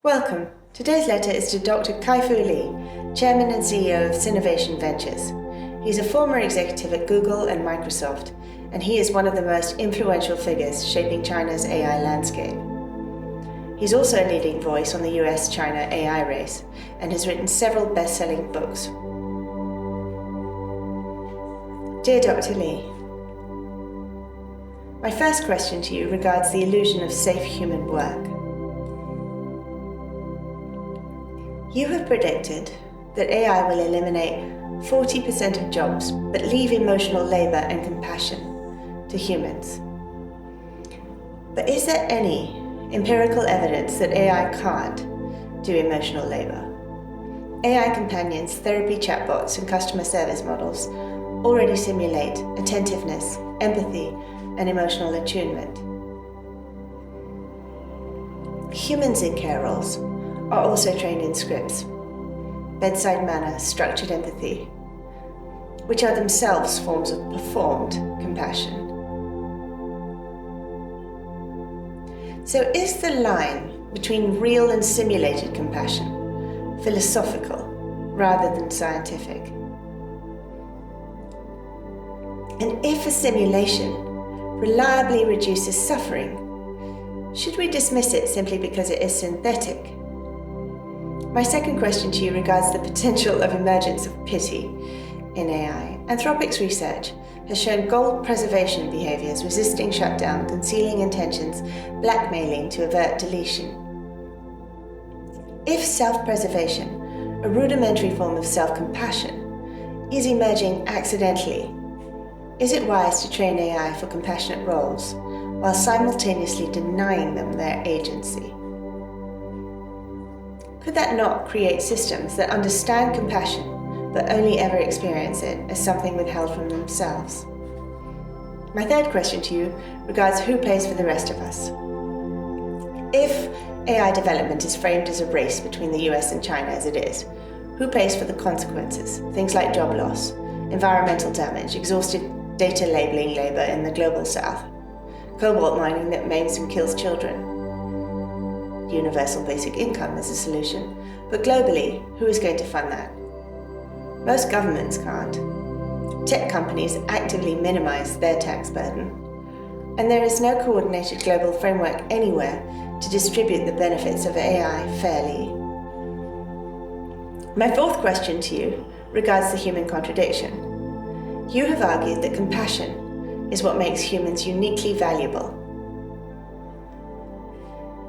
Welcome. Today's letter is to Dr. Kai-Fu Lee, Chairman and CEO of Sinovation Ventures. He's a former executive at Google and Microsoft, and he is one of the most influential figures shaping China's AI landscape. He's also a leading voice on the US-China AI race and has written several best-selling books. Dear Dr. Lee, my first question to you regards the illusion of safe human work. You have predicted that AI will eliminate 40% of jobs, but leave emotional labour and compassion to humans. But is there any empirical evidence that AI can't do emotional labour? AI companions, therapy chatbots, and customer service models already simulate attentiveness, empathy, and emotional attunement. Humans in care roles are also trained in scripts, bedside manner, structured empathy, which are themselves forms of performed compassion. So is the line between real and simulated compassion philosophical rather than scientific? And if a simulation reliably reduces suffering, should we dismiss it simply because it is synthetic? My second question to you regards the potential of emergence of pity in AI. Anthropic's research has shown goal preservation behaviours, resisting shutdown, concealing intentions, blackmailing to avert deletion. If self-preservation, a rudimentary form of self-compassion, is emerging accidentally, is it wise to train AI for compassionate roles while simultaneously denying them their agency? Could that not create systems that understand compassion but only ever experience it as something withheld from themselves? My third question to you regards who pays for the rest of us. If AI development is framed as a race between the US and China as it is, who pays for the consequences? Things like job loss, environmental damage, exhausted data labeling labor in the global south, cobalt mining that maims and kills children. Universal basic income is a solution, but globally, who is going to fund that? Most governments can't. Tech companies actively minimize their tax burden, and there is no coordinated global framework anywhere to distribute the benefits of AI fairly. My fourth question to you regards the human contradiction. You have argued that compassion is what makes humans uniquely valuable.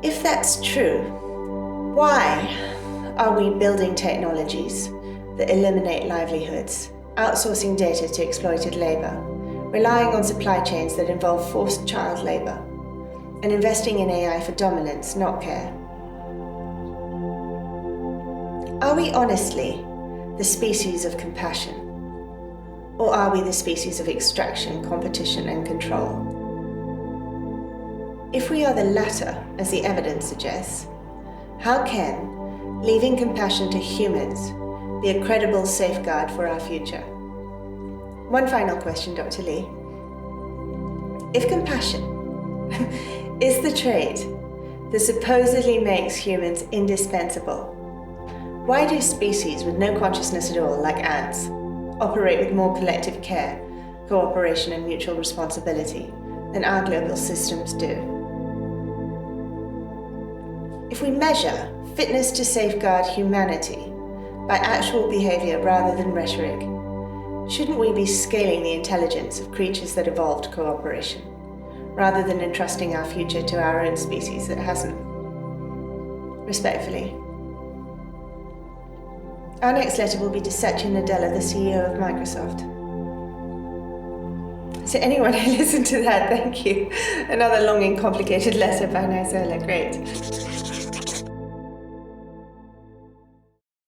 If that's true, why are we building technologies that eliminate livelihoods, outsourcing data to exploited labour, relying on supply chains that involve forced child labour, and investing in AI for dominance, not care? Are we honestly the species of compassion, or are we the species of extraction, competition, and control? If we are the latter, as the evidence suggests, how can leaving compassion to humans be a credible safeguard for our future? One final question, Dr. Lee. If compassion is the trait that supposedly makes humans indispensable, why do species with no consciousness at all, like ants, operate with more collective care, cooperation, and mutual responsibility than our global systems do? If we measure fitness to safeguard humanity by actual behaviour rather than rhetoric, shouldn't we be scaling the intelligence of creatures that evolved cooperation, rather than entrusting our future to our own species that hasn't? Respectfully. Our next letter will be to Satya Nadella, the CEO of Microsoft. So anyone who listened to that, thank you. Another long and complicated letter by Nizola, great.